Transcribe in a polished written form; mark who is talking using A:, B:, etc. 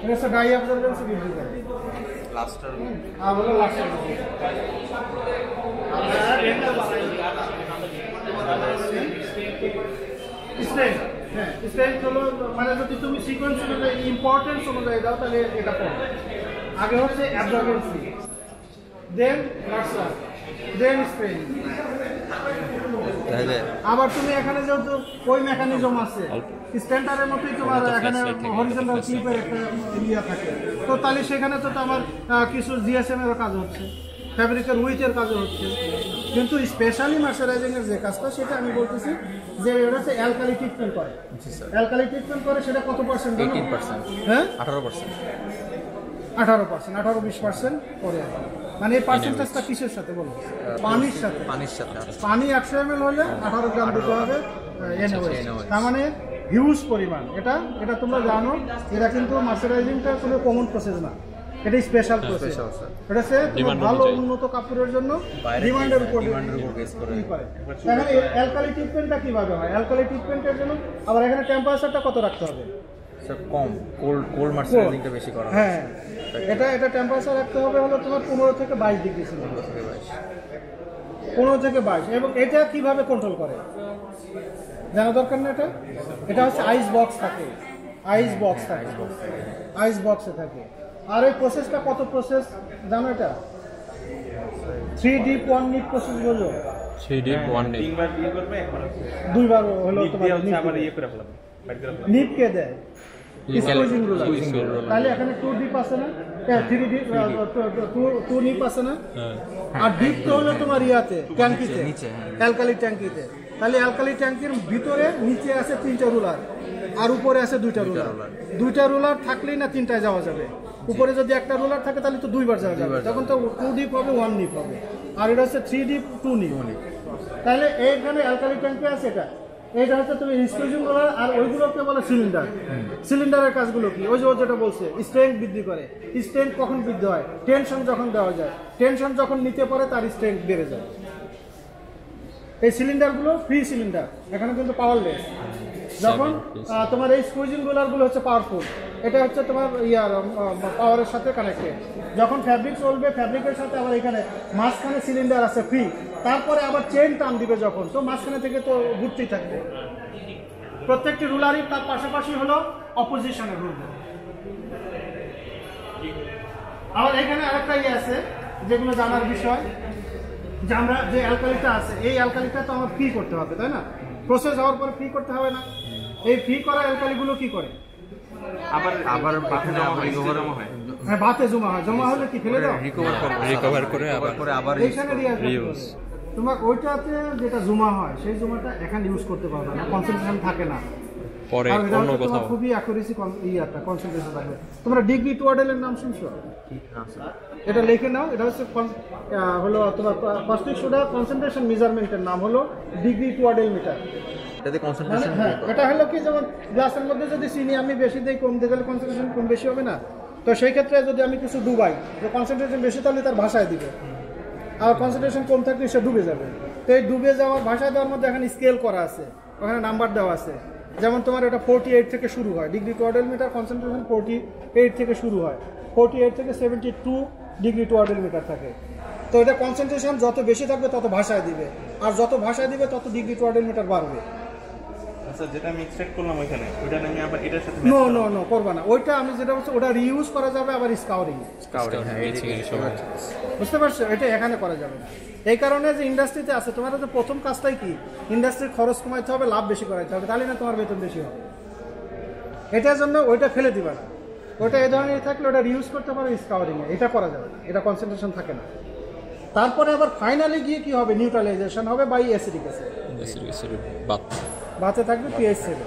A: এটা হচ্ছে ডাই অ্যাবজর্বেন্সি বৃদ্ধি করে
B: লাস্টার
A: বলো লাস্টার স্ট্রেংথ। হ্যাঁ স্ট্রেংথ হলো মানে যদি তুমি সিকোয়েন্স অনুযায়ী ইম্পর্টেন্স অনুযায়ী দাও তাহলে এটা পড়বে। আগে হচ্ছে অ্যাবজর্বেন্সি, দেন লাস্টার, দেন স্ট্রেংথ। আবার তুমি এখানে যেহেতু ওই মেকানিজম আছে স্ট্যান্ডার্ডের মতোই তোমার এখানে হরিজন্টাল ক্লিপের একটা এরিয়া থাকে, তো তাহলে সেখানে তো আমার কিছু জিএসএম এর কাজ হচ্ছে, ফ্যাব্রিকের উইথের কাজও হচ্ছে। কিন্তু স্পেশালি মার্সারাইজিং এর যে কাজটা সেটা আমি বলতেছি যে এটা হচ্ছে অ্যালকালি ট্রিটমেন্ট করে। অ্যালকালি ট্রিটমেন্ট করে সেটা কত পার্সেন্ট?
B: 18%।
A: হ্যাঁ
B: 18%।
A: 18% করে। মানে এই পার্সেন্টেজটা কিসের সাথে বলো? পানির সাথে। পানি 100 ml হলে 18 গ্রাম দিতে হবে NaOH। তার মানে হিউজ পরিমাণ। এটা তোমরা জানো, এটা কিন্তু মার্সারাইজিংটা কোনো কমন প্রসেস না, এটা স্পেশাল প্রসেস। এটা হচ্ছে ভালো উন্নত কাপড়ের জন্য ডিমান্ডের উপর বেস করে। এখন অ্যালকালি ট্রিটমেন্টটা কিভাবে হয়? অ্যালকালি ট্রিটমেন্টের জন্য আবার এখানে টেম্পারেচারটা কত রাখতে হবে?
B: কম, কোল্ড মার্সারাইজিংটা বেশি করা।
A: হ্যাঁ এটা টেম্পারেচার রাখতে হবে হলো তোমার 15 থেকে 22 ডিগ্রি সেলসিয়াস। 15 থেকে 22। এবং এটা কিভাবে কন্ট্রোল করে জানা দরকার না? এটা হচ্ছে আইস বক্স থাকে, আইস বক্সে থাকে। আর এই প্রসেসটা কত প্রসেস জানো? এটা 3 ডিপ 1 নিপ প্রসেস বলো।
C: 3 ডিপ 1 নিপ
D: তিনবার দিয়ে করবে একবার
A: দুইবার হলো তোমার
D: আবার ইয়ে করে ফেলাবে।
A: নিপ কে দেয়? Squeezing ruler. তাহলে এখানে 2 ডিপ আছে না? 3 ডিপ 2 নিপ আছে না? আর ডিপ তো হলো তোমার ইয়াতে ট্যাঙ্কিতে, অ্যালকালি ট্যাঙ্কিতে। তাহলে অ্যালকালি ট্যাঙ্কির ভিতরে নিচে আছে 3টা রুলার আর উপরে আছে 2টা রুলার। 2টা রুলার থাকলেই না 3টায় যাওয়া যাবে। উপরে যদি একটা রুলার থাকে তাহলে তো 2বার যাওয়া যাবে, তখন তো 2 ডিপ হবে 1 নিপ হবে। আর এটা হচ্ছে 3 ডিপ 2 নিপ। তাহলে এইখানে অ্যালকালি ট্যাঙ্কি আছে, এটা হচ্ছে তুমি স্কুইজিং রুলার। আর ওইগুলোকে বলে সিলিন্ডার। সিলিন্ডারের কাজগুলো কি? ওই যে যেটা বলছে স্ট্রেংথ বৃদ্ধি করে। স্ট্রেংথ কখন বৃদ্ধি হয়? টেনশন যখন দেওয়া যায়, টেনশন যখন নিতে পারে তার স্ট্রেংথ বেড়ে যায়। এই সিলিন্ডারগুলো ফ্রি সিলিন্ডার, এখানে কিন্তু পাওয়ারলেস। যখন তোমার এই স্কুইজিং রুলারগুলো হচ্ছে পাওয়ারফুল, এটা হচ্ছে তোমার পাওয়ারের সাথে কানেক্টেড। যখন ফ্যাব্রিক চলবে, ফ্যাব্রিকের সাথে আবার এখানে মাঝখানে সিলিন্ডার আছে ফ্রি, তারপরে আবার চেন টান দিবে যখন, তো মাঝখানে থেকে তো ঘুরতেই থাকবে। প্রত্যেকটি রুলারই তার পাশাপাশি হলো অপোজিশনের রুল। আবার এখানে আরেকটা ইয়ে আছে যেগুলো জানার বিষয়, যে আমরা যে অ্যালকালিটা আছে এই অ্যালকালিটা তো আমার ফ্রি করতে হবে, তাই না? প্রসেস হওয়ার পরে ফ্রি করতে হবে না? এই ফ্রি করা অ্যালকালিগুলো কি করে?
D: আবার বাথে জমা হয়।
A: হ্যাঁ বাথে জমা হয়। জমা হলে কি ফেলে দাও?
C: রিকভার করে আবার
A: এইখানে রিউজ। তোমার ওইটাতে যেটা জমা হয় সেই জমাটা এখানে ইউজ করতে পারবে না, কনসেন্ট্রেশন থাকে না।
C: পরে অন্য কোথাও
A: খুবই অ্যাকুরেসি ইয়াটা কনসেন্ট্রেশন থাকবে। তোমরা ডিগ্রি টুয়াডেলের নাম শুনছো? এটা লিখে নাও। এটা হচ্ছে হলো তোমার কস্টিক সোডা কনসেন্ট্রেশন মেজারমেন্টের নাম হলো ডিগ্রি টুয়াডেল মিটার।
B: এটাতে কনসেন্ট্রেশন
A: হ্যাঁ এটা হলো কি, যেমন গ্লাসের মধ্যে যদি চিনি আমি বেশি দিই কম দিই তাহলে কনসেন্ট্রেশন কম বেশি হবে না? তো সেই ক্ষেত্রে যদি আমি কিছু ডুবাই, যে কনসেন্ট্রেশন বেশি তাহলে তার ভাষায় দিবে, আর কনসেন্ট্রেশন কম থাকলে সে ডুবে যাবে। তো এই ডুবে যাওয়ার ভাষায় দেওয়ার মধ্যে এখানে স্কেল করা আছে, ওখানে নাম্বার দেওয়া আছে। যেমন তোমার এটা 48 থেকে শুরু হয়, ডিগ্রি টুয়াডেল মিটার কনসেন্ট্রেশন 48 থেকে শুরু হয়, 48 থেকে 72 ডিগ্রি টুয়াডেল মিটার থাকে। তো এটা কনসেন্ট্রেশন যত বেশি থাকবে তত ভাষায় দিবে, আর যত ভাষায় দিবে তত ডিগ্রি টুয়াডেল মিটার বাড়বে।
D: আচ্ছা যেটা আমি এক্সট্রাক্ট করলাম ওইখানে, ওইটা আমি আবার এটার সাথে
A: নো করবা না। ওইটা আমি যেটা বলছি ওটা রিইউজ করা যাবে, আবার স্কাউরিং। বুঝতে পারছো? এটা এখানে করা যাবে না। এই কারণে যে ইন্ডাস্ট্রিতে আছে, তোমার যে প্রথম কাজটাই কি, ইন্ডাস্ট্রির খরচ কমাইতে হবে, লাভ বেশি করাইতে হবে, তাহলে না তোমার বেতন বেশি হবে। এটার জন্য ওইটা ফেলে দিবা না। ওইটা এই ধরনের থাকলে ওটা রিউজ করতে পারো স্কাউরিংয়ে, এটা করা যাবে না, এটা কনসেন্ট্রেশন থাকে না। তারপরে আবার ফাইনালি গিয়ে কি হবে, নিউট্রালাইজেশন হবে বাই অ্যাসিডিক অ্যাসিড। বাতে থাকবে pH 7।